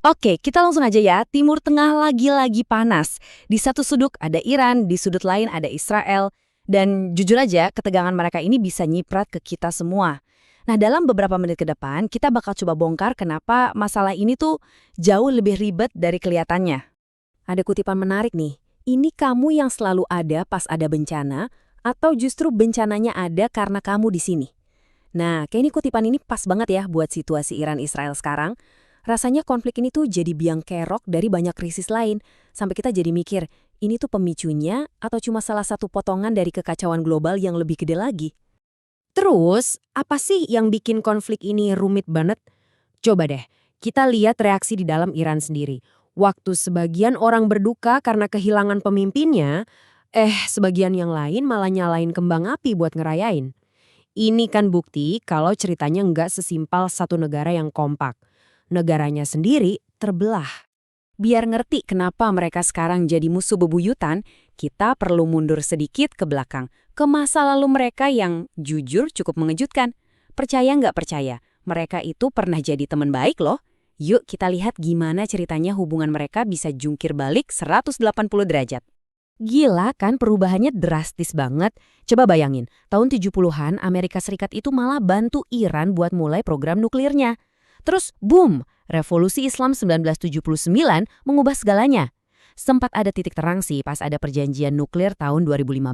Oke, kita langsung aja ya. Timur Tengah lagi-lagi panas. Di satu sudut ada Iran, di sudut lain ada Israel. Dan jujur aja, ketegangan mereka ini bisa nyiprat ke kita semua. Nah, dalam beberapa menit ke depan, kita bakal coba bongkar kenapa masalah ini tuh jauh lebih ribet dari kelihatannya. Ada kutipan menarik nih. Ini kamu yang selalu ada pas ada bencana, atau justru bencananya ada karena kamu di sini? Nah, kayak ini kutipan ini pas banget ya buat situasi Iran-Israel sekarang. Rasanya konflik ini tuh jadi biang kerok dari banyak krisis lain. Sampai kita jadi mikir, ini tuh pemicunya atau cuma salah satu potongan dari kekacauan global yang lebih gede lagi? Terus, apa sih yang bikin konflik ini rumit banget? Coba deh, kita lihat reaksi di dalam Iran sendiri. Waktu sebagian orang berduka karena kehilangan pemimpinnya, sebagian yang lain malah nyalain kembang api buat ngerayain. Ini kan bukti kalau ceritanya nggak sesimpel satu negara yang kompak. Negaranya sendiri terbelah. Biar ngerti kenapa mereka sekarang jadi musuh bebuyutan, kita perlu mundur sedikit ke belakang, ke masa lalu mereka yang jujur cukup mengejutkan. Percaya nggak percaya, mereka itu pernah jadi teman baik loh. Yuk kita lihat gimana ceritanya hubungan mereka bisa jungkir balik 180 derajat. Gila kan perubahannya drastis banget. Coba bayangin, tahun 70-an Amerika Serikat itu malah bantu Iran buat mulai program nuklirnya. Terus boom, revolusi Islam 1979 mengubah segalanya. Sempat ada titik terang sih pas ada perjanjian nuklir tahun 2015.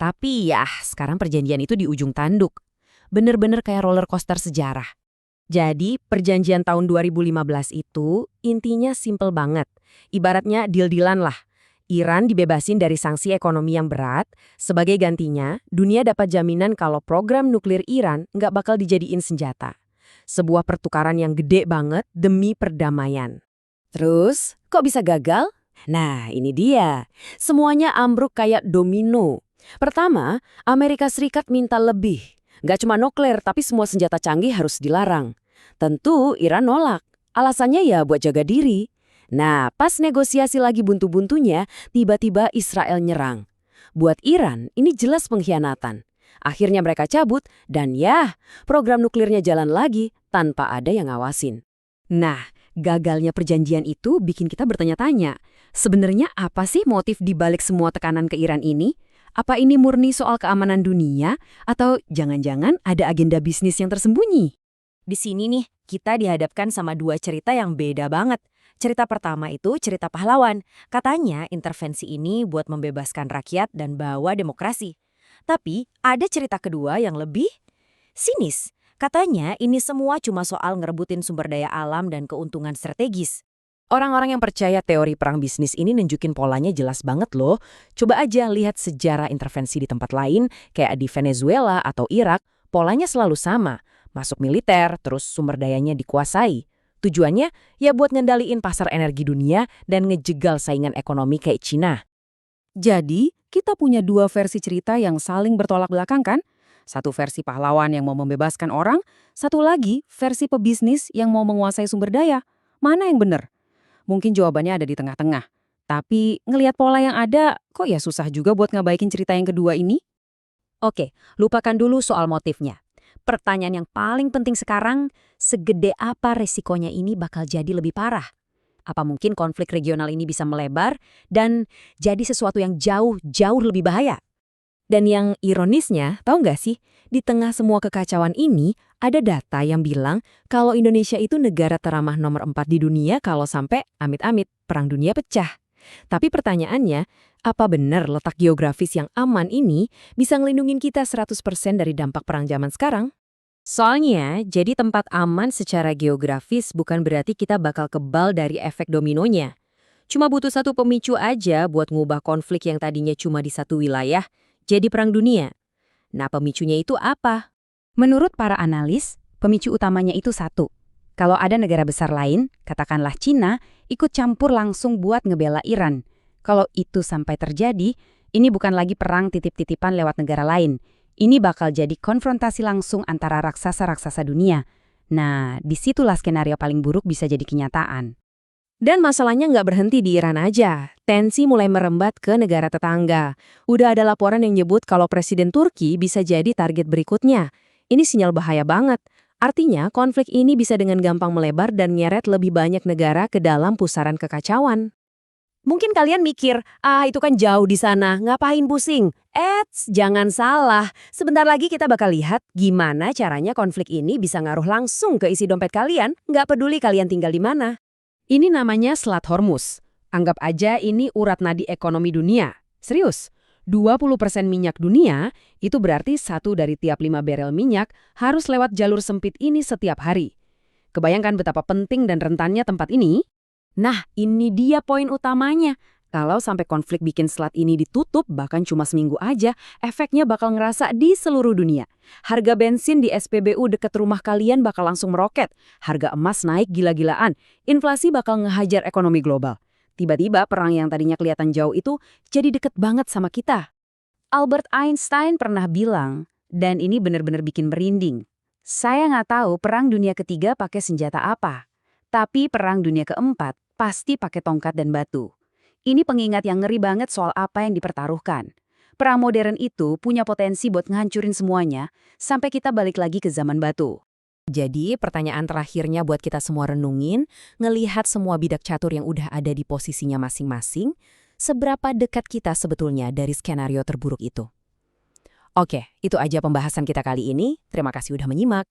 Tapi ya, sekarang perjanjian itu di ujung tanduk. Bener-bener kayak roller coaster sejarah. Jadi, perjanjian tahun 2015 itu intinya simple banget. Ibaratnya deal-dealan lah. Iran dibebasin dari sanksi ekonomi yang berat. Sebagai gantinya, dunia dapat jaminan kalau program nuklir Iran nggak bakal dijadiin senjata. Sebuah pertukaran yang gede banget demi perdamaian. Terus, kok bisa gagal? Nah, ini dia. Semuanya ambruk kayak domino. Pertama, Amerika Serikat minta lebih. Nggak cuma nuklir, tapi semua senjata canggih harus dilarang. Tentu Iran nolak. Alasannya ya buat jaga diri. Nah, pas negosiasi lagi buntu-buntunya, tiba-tiba Israel nyerang. Buat Iran, ini jelas pengkhianatan. Akhirnya mereka cabut, dan ya, program nuklirnya jalan lagi tanpa ada yang ngawasin. Nah, gagalnya perjanjian itu bikin kita bertanya-tanya, sebenarnya apa sih motif dibalik semua tekanan ke Iran ini? Apa ini murni soal keamanan dunia, atau jangan-jangan ada agenda bisnis yang tersembunyi? Di sini nih, kita dihadapkan sama dua cerita yang beda banget. Cerita pertama itu cerita pahlawan. Katanya intervensi ini buat membebaskan rakyat dan bawa demokrasi. Tapi ada cerita kedua yang lebih sinis. Katanya ini semua cuma soal ngerebutin sumber daya alam dan keuntungan strategis. Orang-orang yang percaya teori perang bisnis ini nunjukin polanya jelas banget loh. Coba aja lihat sejarah intervensi di tempat lain, kayak di Venezuela atau Irak, polanya selalu sama. Masuk militer, terus sumber dayanya dikuasai. Tujuannya ya buat ngendaliin pasar energi dunia dan ngejegal saingan ekonomi kayak Cina. Jadi, kita punya dua versi cerita yang saling bertolak belakang kan? Satu versi pahlawan yang mau membebaskan orang, satu lagi versi pebisnis yang mau menguasai sumber daya. Mana yang benar? Mungkin jawabannya ada di tengah-tengah. Tapi ngelihat pola yang ada, kok ya susah juga buat ngabaikin cerita yang kedua ini? Oke, lupakan dulu soal motifnya. Pertanyaan yang paling penting sekarang, segede apa resikonya ini bakal jadi lebih parah? Apa mungkin konflik regional ini bisa melebar dan jadi sesuatu yang jauh lebih bahaya? Dan yang ironisnya, tahu nggak sih, di tengah semua kekacauan ini, ada data yang bilang kalau Indonesia itu negara teramah nomor 4 di dunia kalau sampai amit-amit perang dunia pecah. Tapi pertanyaannya, apa benar letak geografis yang aman ini bisa ngelindungin kita 100% dari dampak perang zaman sekarang? Soalnya, jadi tempat aman secara geografis bukan berarti kita bakal kebal dari efek dominonya. Cuma butuh satu pemicu aja buat ngubah konflik yang tadinya cuma di satu wilayah, jadi perang dunia. Nah, pemicunya itu apa? Menurut para analis, pemicu utamanya itu satu. Kalau ada negara besar lain, katakanlah Cina, ikut campur langsung buat ngebela Iran. Kalau itu sampai terjadi, ini bukan lagi perang titip-titipan lewat negara lain. Ini bakal jadi konfrontasi langsung antara raksasa-raksasa dunia. Nah, disitulah skenario paling buruk bisa jadi kenyataan. Dan masalahnya nggak berhenti di Iran aja. Tensi mulai merembat ke negara tetangga. Udah ada laporan yang nyebut kalau Presiden Turki bisa jadi target berikutnya. Ini sinyal bahaya banget. Artinya, konflik ini bisa dengan gampang melebar dan nyeret lebih banyak negara ke dalam pusaran kekacauan. Mungkin kalian mikir, itu kan jauh di sana, ngapain pusing? Jangan salah. Sebentar lagi kita bakal lihat gimana caranya konflik ini bisa ngaruh langsung ke isi dompet kalian, nggak peduli kalian tinggal di mana. Ini namanya Selat Hormuz. Anggap aja ini urat nadi ekonomi dunia. Serius, 20% minyak dunia itu berarti 1 dari tiap 5 barel minyak harus lewat jalur sempit ini setiap hari. Kebayangkan betapa penting dan rentannya tempat ini? Nah, ini dia poin utamanya. Kalau sampai konflik bikin selat ini ditutup, bahkan cuma seminggu aja, efeknya bakal ngerasa di seluruh dunia. Harga bensin di SPBU deket rumah kalian bakal langsung meroket. Harga emas naik gila-gilaan. Inflasi bakal ngehajar ekonomi global. Tiba-tiba perang yang tadinya kelihatan jauh itu jadi deket banget sama kita. Albert Einstein pernah bilang, dan ini benar-benar bikin merinding. Saya nggak tahu perang dunia ketiga pakai senjata apa. Tapi perang dunia keempat pasti pakai tongkat dan batu. Ini pengingat yang ngeri banget soal apa yang dipertaruhkan. Perang modern itu punya potensi buat ngehancurin semuanya sampai kita balik lagi ke zaman batu. Jadi pertanyaan terakhirnya buat kita semua renungin, ngelihat semua bidak catur yang udah ada di posisinya masing-masing, seberapa dekat kita sebetulnya dari skenario terburuk itu. Oke, itu aja pembahasan kita kali ini. Terima kasih udah menyimak.